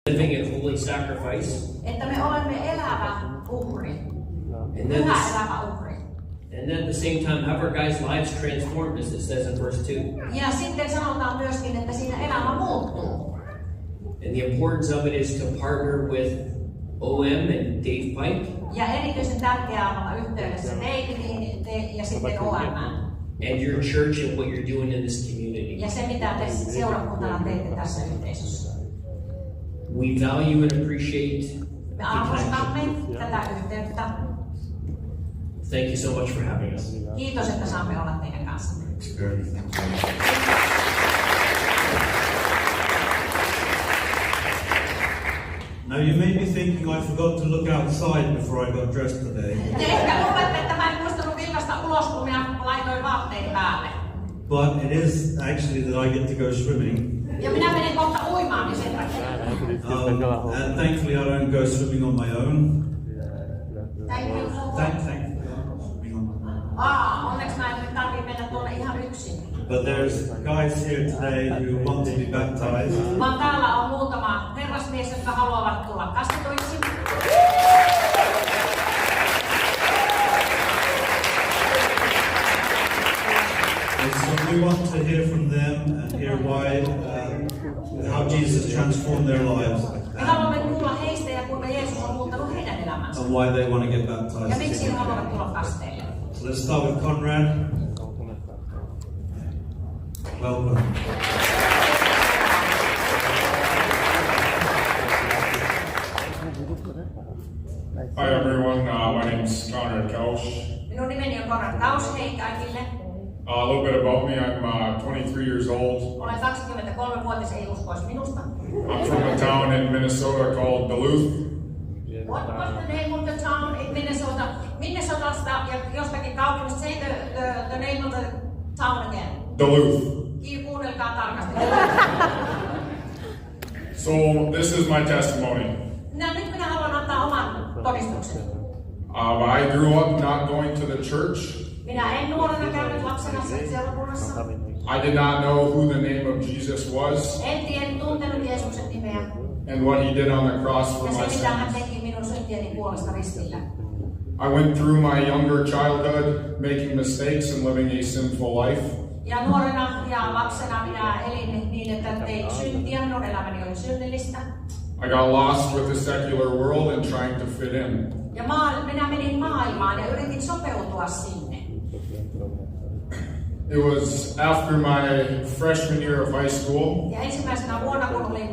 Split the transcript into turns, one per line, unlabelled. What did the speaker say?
living in holy sacrifice.
Että me olemme elävä uhri.
And then,
Pyhä elävä uhri.
and then at the same time have our guys' lives transformed, as it says in verse 2.
Ja sitten sanotaan myöskin, että siinä elämä muuttuu.
And the importance of it is to partner with OM and Dave Pike
Ja erityisen tärkeää on olla yhteydessä Davidiin ja sitten OM:ään.
and your church and what you're doing in this community.
Ja se, mitä te seurakuntana teette tässä yhteisössä.
We value and appreciate
Me arvostamme tätä yhteyttä.
Thank you so much for having us.
Kiitos, että saamme olla teidän kanssanne.
Now you may be thinking I forgot to look outside before I got dressed today.
Te ehkä luulette, että mä en muistanut vilkasta ulos, kun minä laitoin vaatteet päälle.
But it is actually that I get to go swimming.
Ja minä menin kohta uimaan, niin sen takia.
And thankfully I don't go swimming on my own.
Thank you.
Thankfully I'm not swimming on my own.
Onneksi mä en nyt tarvitse mennä tuonne ihan yksin.
But there's guys here today who want to be baptized.
Vaan täällä on muutama herrasmies, jotka haluavat tulla kastetuiksi.
And so we want to hear from them and hear why, how Jesus transformed their lives.
Me haluamme kuulla heistä ja kuinka Jeesus on muuttanut heidän elämänsä.
And why they want to get
Ja
baptized.
miksi he haluavat tulla kasteelle.
So let's start with Conrad. Welcome.
Hi everyone, my name is Conrad Kausch.
Minun nimeni on Konrad Kausch, hei kaikille.
A little bit about me, I'm 23 years old.
Olen 23-vuotias, ei uskoisi minusta.
I'm from a town in Minnesota called Duluth.
What was the name of the town in Minnesota? Minnesotasta ja jostakin kaupungista. Say the name of the town again.
Duluth.
Kuunnelkaa tarkasti.
So this is my testimony.
Nyt minä haluan antaa oman todistuksen.
I grew up not going to the church.
Minä en nuorena käynyt lapsena seurakunnassa.
I did not know who the name of Jesus was
En tuntenut Jeesuksen nimeä.
and what he did on the cross for
Ja
my
se, mitä hän
sins.
teki minun syntieni puolesta ristillä.
I went through my younger childhood making mistakes and living a sinful life.
Ja nuorena ja lapsena minä elin niin, että tein syntiä. Minun elämäni oli synnillistä.
I got lost with the secular world and trying to fit in.
Ja minä menin maailmaan ja yritin sopeutua sinne.
It was after my freshman year of high school.
Ja ensimmäisenä vuonna, kun olin